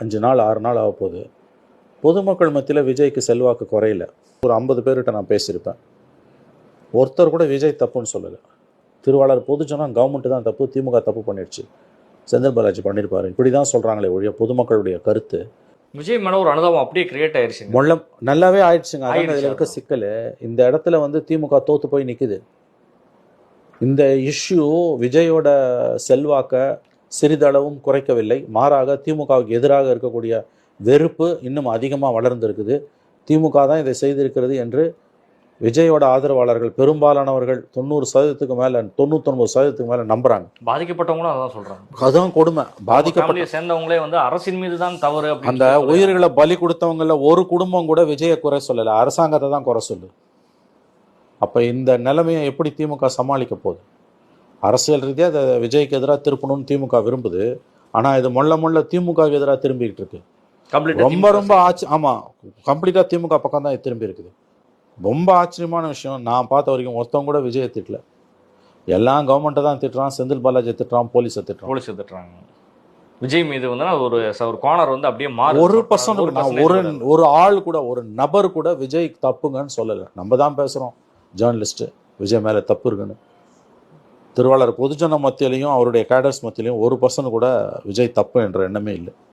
5 நாள் 6 நாள் ஆக போகுது. பொதுமக்கள் மத்தியில் விஜய்க்கு செல்வாக்கு குறையல. ஒரு 50 பேர்கிட்ட நான் பேசியிருப்பேன். ஒருத்தர் கூட விஜய் தப்புன்னு சொல்லலை. திருவாளர் பொதுஜனம் கவர்மெண்ட்டு தான் தப்பு, திமுக தப்பு பண்ணிடுச்சு, செந்தில் பாலாஜி பண்ணியிருப்பாரு, இப்படி தான் சொல்கிறாங்களே ஒழிய பொதுமக்களுடைய கருத்து விஜய் மேலே ஒரு அனுதாபம் அப்படியே கிரியேட் ஆயிடுச்சுங்க. நல்லாவே ஆயிடுச்சுங்க. அதான் இதில் இருக்க சிக்கல். இந்த இடத்துல வந்து திமுக தோற்று போய் நிற்குது. இந்த இஷ்யூ விஜயோட செல்வாக்க சிறிதளவும் குறைக்கவில்லை. மாறாக திமுகவுக்கு எதிராக இருக்கக்கூடிய வெறுப்பு இன்னும் அதிகமாக வளர்ந்துருக்குது. திமுக தான் இதை செய்திருக்கிறது என்று விஜயோட ஆதரவாளர்கள் பெரும்பாலானவர்கள் 90% மேலே 99% மேலே நம்புறாங்க. பாதிக்கப்பட்டவங்களும் அதான் சொல்றாங்க. அதுதான் கொடுமை. பாதிக்கப்பட்ட சேர்ந்தவங்களே வந்து அரசின் மீது தான் தவறு. அந்த உயிர்களை பலி கொடுத்தவங்கள ஒரு குடும்பம் கூட விஜயை குறை சொல்லலை, அரசாங்கத்தை தான் குறை சொல்லு. அப்போ இந்த நிலைமையை எப்படி திமுக சமாளிக்க போகுது? அரசியல் ரீதியாக அதை விஜய்க்கு எதிராக திருப்பணும்னு திமுக விரும்புது. ஆனால் இது மொள்ள திமுகவுக்கு எதிராக திரும்பிக்கிட்டு இருக்கு. ரொம்ப ஆமாம், கம்ப்ளீட்டாக திமுக பக்கம் தான் திரும்பி இருக்குது. ரொம்ப ஆச்சரியமான விஷயம். நான் பார்த்த வரைக்கும் ஒருத்தவங்க கூட விஜயை திட்டல. எல்லாம் கவர்மெண்ட்டை தான் திட்டுறான், செந்தில் பாலாஜி திட்டுறான், போலீஸை திட்டுறாங்க. விஜய் மீது வந்து ஒரு கார்னர் வந்து அப்படியே மாறி 1% ஒரு ஆள் கூட, ஒரு நபர் கூட விஜய் தப்புங்கன்னு சொல்லலை. நம்ம தான் பேசுகிறோம் ஜேர்னலிஸ்ட்டு விஜய் மேலே தப்பு இருக்குன்னு. திருவாளர் பொதுஜன மத்தியிலையும் அவருடைய கேடர்ஸ் மத்தியிலையும் 1% கூட விஜய் தப்பு என்ற எண்ணமே இல்லை.